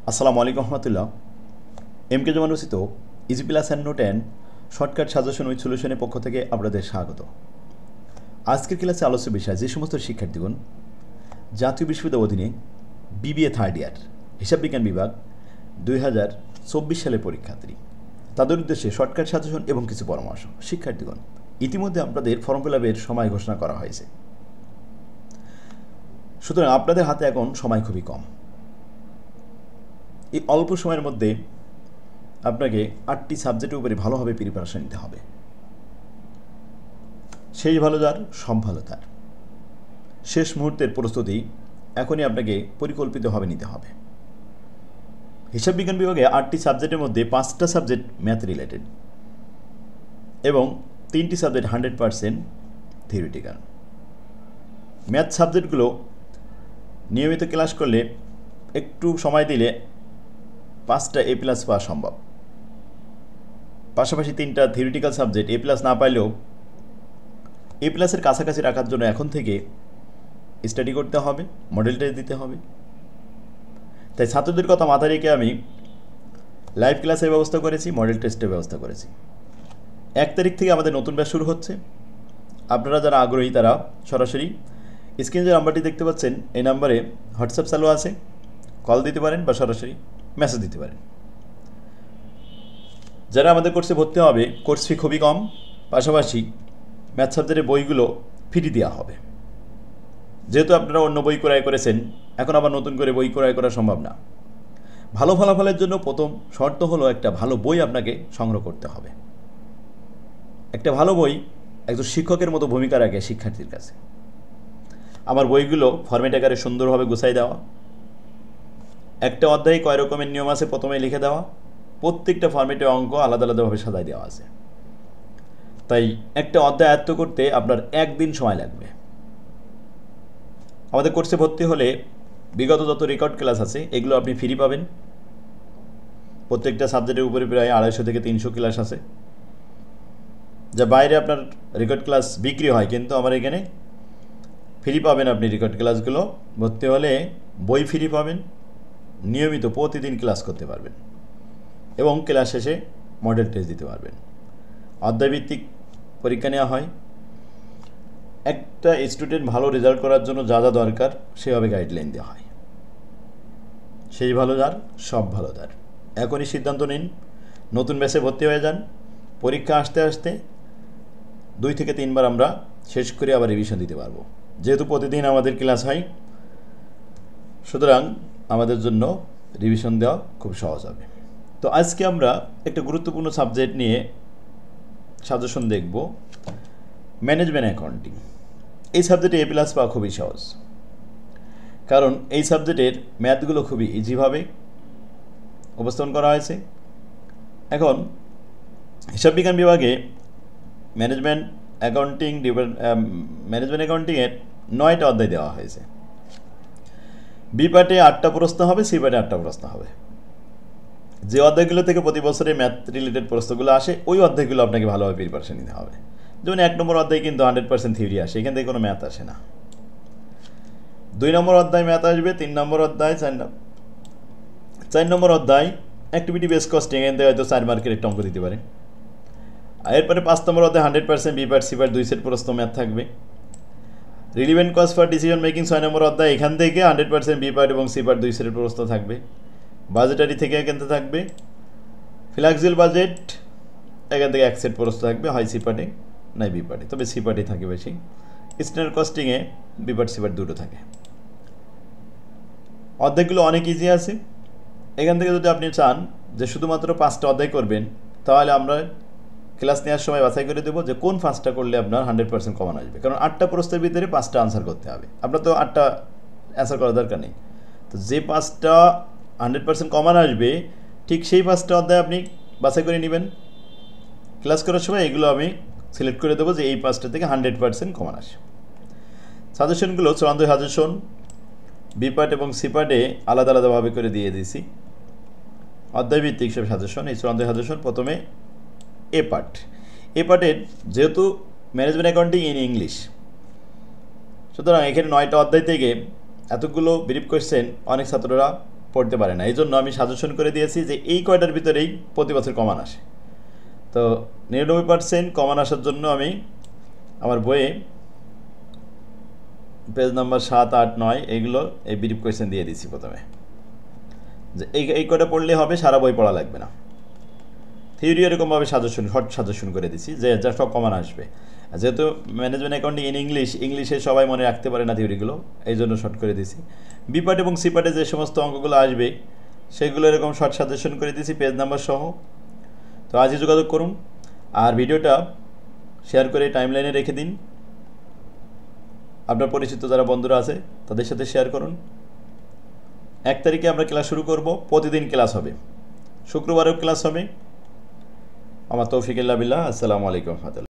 আসসালামু আলাইকুম রহমতুল্লাহ। এমকে জমান রচিত easy plus and note and shortcut suggestion with সলিউশনের পক্ষ থেকে আপনাদের স্বাগত। আজকের ক্লাসে আলোচ্য বিষয় যে সমস্ত শিক্ষার্থীগণ জাতীয় বিশ্ববিদ্যালয়ের অধীনে বিবিএ থার্ড ইয়ার হিসাব বিজ্ঞান বিভাগ 2024 সালের পরীক্ষার্থী, তাদের উদ্দেশ্যে শর্টকাট সাজেশন এবং কিছু পরামর্শ। শিক্ষার্থীগণ, ইতিমধ্যে আপনাদের ফর্ম ফিল আপের সময় ঘোষণা করা হয়েছে, সুতরাং আপনাদের হাতে এখন সময় খুবই কম। এই অল্প সময়ের মধ্যে আপনাকে 8টি সাবজেক্টের উপরে ভালোভাবে প্রিপারেশন নিতে হবে। শেষ ভালো যার, সব ভালো তার। শেষ মুহূর্তের প্রস্তুতি এখনই আপনাকে পরিকল্পিতভাবে নিতে হবে। হিসাব বিজ্ঞান বিভাগে 8টি সাবজেক্টের মধ্যে 5টা সাবজেক্ট ম্যাথ রিলেটেড এবং 3টি সাবজেক্ট 100% থিওরিটিক্যাল। ম্যাথ সাবজেক্টগুলো নিয়মিত ক্লাস করলে, একটু সময় দিলে 5টা A+ পাওয়া সম্ভব। পাশাপাশি 3টা থিওরিটিক্যাল সাবজেক্ট A+ না পাইলেও A+-এর কাছাকাছি রাখার জন্য এখন থেকে স্টাডি করতে হবে, মডেল টেস্ট দিতে হবে। তাই ছাত্রদের কথা মাথায় রেখে আমি লাইভ ক্লাসের ব্যবস্থা করেছি, মডেল টেস্টের ব্যবস্থা করেছি। 1 তারিখ থেকে আমাদের নতুন ব্যাচ শুরু হচ্ছে। আপনারা যারা আগ্রহী তারা সরাসরি স্ক্রিনে যে নাম্বারটি দেখতে পাচ্ছেন এই নাম্বারে হোয়াটসঅ্যাপ চালু আছে, কল দিতে পারেন বা সরাসরি মেসেজ দিতে পারেন। যারা আমাদের কোর্সে ভর্তি হবে, কোর্স ফি খুবই কম, পাশাপাশি ম্যাথ সাবজেক্টের বইগুলো ফ্রি দেওয়া হবে। যেহেতু আপনারা অন্য বই ক্রয় করেছেন, এখন আবার নতুন করে বই ক্রয় করা সম্ভব না। ভালো ফলাফলের জন্য প্রথম শর্ত হলো একটা ভালো বই আপনাকে সংগ্রহ করতে হবে। একটা ভালো বই একজন শিক্ষকের মতো ভূমিকা রাখে শিক্ষার্থীর কাছে। আমার বইগুলো ফরম্যাট আকারে সুন্দরভাবে গুছাই দেওয়া, একটা অধ্যায়ে কয় রকমের নিয়ম আছে প্রথমে লিখে দেওয়া, প্রত্যেকটা ফরম্যাটে অঙ্ক আলাদা আলাদাভাবে সাজাই দেওয়া আছে। তাই একটা অধ্যায় আয়ত্ত করতে আপনার 1 দিন সময় লাগবে। আমাদের কোর্সে ভর্তি হলে বিগত যত রেকর্ড ক্লাস আছে এগুলো আপনি ফ্রি পাবেন। প্রত্যেকটা সাবজেক্টের উপরে প্রায় 250 থেকে 300 ক্লাস আছে, যা বাইরে আপনার রেকর্ড ক্লাস বিক্রি হয়, কিন্তু আমার এখানে ফ্রি পাবেন। আপনি রেকর্ড ক্লাসগুলো ভর্তি হলে বই ফ্রি পাবেন, নিয়মিত প্রতিদিন ক্লাস করতে পারবেন এবং ক্লাস শেষে মডেল টেস্ট দিতে পারবেন। অধ্যায়ভিত্তিক পরীক্ষা নেওয়া হয়। একটা স্টুডেন্ট ভালো রেজাল্ট করার জন্য যা যা দরকার সেভাবে গাইডলাইন দেওয়া হয়। সেই ভালো যার, সব ভালো তার। এখনই সিদ্ধান্ত নিন, নতুন ব্যাচে ভর্তি হয়ে যান। পরীক্ষা আসতে আসতে 2 থেকে 3 বার আমরা শেষ করে আবার রিভিশন দিতে পারবো। যেহেতু প্রতিদিন আমাদের ক্লাস হয়, সুতরাং আমাদের জন্য রিভিশন দেওয়া খুব সহজ হবে। তো আজকে আমরা একটা গুরুত্বপূর্ণ সাবজেক্ট নিয়ে সাজেশন দেখব, ম্যানেজমেন্ট অ্যাকাউন্টিং। এই সাবজেক্টে A+ পাওয়া খুবই সহজ, কারণ এই সাবজেক্টের ম্যাথগুলো খুবই ইজিভাবে উপস্থাপন করা হয়েছে। এখন হিসাব বিজ্ঞান বিভাগে ম্যানেজমেন্ট অ্যাকাউন্টিংয়ের 9টা অধ্যায় দেওয়া হয়েছে। বি পার্টে 8টা প্রশ্ন হবে, সি পার্টে 8টা প্রশ্ন হবে। যে অধ্যায়গুলো থেকে প্রতি বছরে ম্যাথ রিলেটেড প্রশ্নগুলো আসে, ওই অধ্যায়গুলো আপনাকে ভালোভাবে প্রিপারেশন নিতে হবে। যেমন 1 নম্বর অধ্যায় কিন্তু 100% থিওরি আসে, এখান থেকে কোনো ম্যাথ আসে না। 2 নম্বর অধ্যায় ম্যাথ আসবে, 3 নম্বর অধ্যায়, 4 নম্বর অধ্যায় অ্যাক্টিভিটি বেস কস্টিং, এখান থেকে হয়তো 4 মার্কের একটা অঙ্ক দিতে পারে। এরপরে 5 নম্বর অধ্যায় 100% B part, C part 2 set প্রশ্ন ম্যাথ থাকবে। Relevant cause for decision making 6 নম্বর অধ্যায়, এখান থেকে 100% বি পার্ট এবং সি পার্ট 2 সেটের প্রশ্ন থাকবে। বাজেটারি থেকে এখান থেকে থাকবে। ফ্লেক্সিবল বাজেট, এখান থেকে 1 সেট প্রশ্ন থাকবে, হয় সি পার্টে নাই বি পার্টে, তবে সি পার্টে থাকে বেশি। স্ট্যান্ডার্ড কস্টিংয়ে বি পার্ট সি পার্ট দুটো থাকে। অধ্যায়গুলো অনেক ইজি আছে। এখান থেকে যদি আপনি চান যে শুধুমাত্র 5টা অধ্যায় করবেন, তাহলে আমরা ক্লাস নেওয়ার সময় বাছাই করে দেবো যে কোন 5টা করলে আপনার 100% কমন আসবে। কারণ 8টা প্রশ্নের ভিতরে 5টা আনসার করতে হবে, আপনার তো 8টা অ্যান্সার করার দরকার নেই। তো যে 5টা 100% কমন আসবে, ঠিক সেই 5টা অধ্যায় আপনি বাছাই করে নেবেন। ক্লাস করার সময় এগুলো আমি সিলেক্ট করে দেবো যে এই 5টা থেকে 100% কমন আসে। সাজেশনগুলো চূড়ান্ত সাজেশন বি পার্ট এবং সি পার্টে আলাদা আলাদাভাবে করে দিয়ে দিয়েছি। অধ্যায়ভিত্তিক সব সাজেশন। এই চূড়ান্ত সাজেশন প্রথমে এ পার্টের যেহেতু ম্যানেজমেন্ট অ্যাকাউন্টিং ইন ইংলিশ, সুতরাং এখানে 9টা অধ্যায় থেকে এতগুলো ব্রিফ কোয়েশ্চেন অনেক ছাত্ররা পড়তে পারে না। এই জন্য আমি সাজেশন করে দিয়েছি যে এই কয়টার ভিতরেই প্রতি বছর কমান আসে। তো 99% কমান আসার জন্য আমি আমার বইয়ে পেজ নাম্বার 7, 8, 9 এইগুলো এই ব্রিফ কোয়েশ্চেন দিয়ে দিচ্ছি প্রথমে, যে এই কয়টা পড়লে হবে, সারা বই পড়া লাগবে না। থিওরি এরকমভাবে শর্ট সাজেশন করে দিচ্ছি যে যা সব কমান আসবে। যেহেতু ম্যানেজমেন্ট অ্যাকাউন্টিং ইন ইংলিশে সবাই মনে রাখতে পারে না থিওরিগুলো, এই জন্য শর্ট করে দিছি। বি পার্ট এবং সি পার্টে যে সমস্ত অঙ্কগুলো আসবে সেগুলো এরকম শর্ট সাজেশন করে দিয়েছি পেজ নাম্বার সহ। তো আজই যোগাযোগ করুন, আর ভিডিওটা শেয়ার করে টাইমলাইনে রেখে দিন। আপনার পরিচিত যারা বন্ধুরা আছে তাদের সাথে শেয়ার করুন। 1 তারিখে আমরা ক্লাস শুরু করব, প্রতিদিন ক্লাস হবে, শুক্রবারেও ক্লাস হবে। আমার তৌফিক ইল্লা বিল্লাহ। আসসালামু আলাইকুম।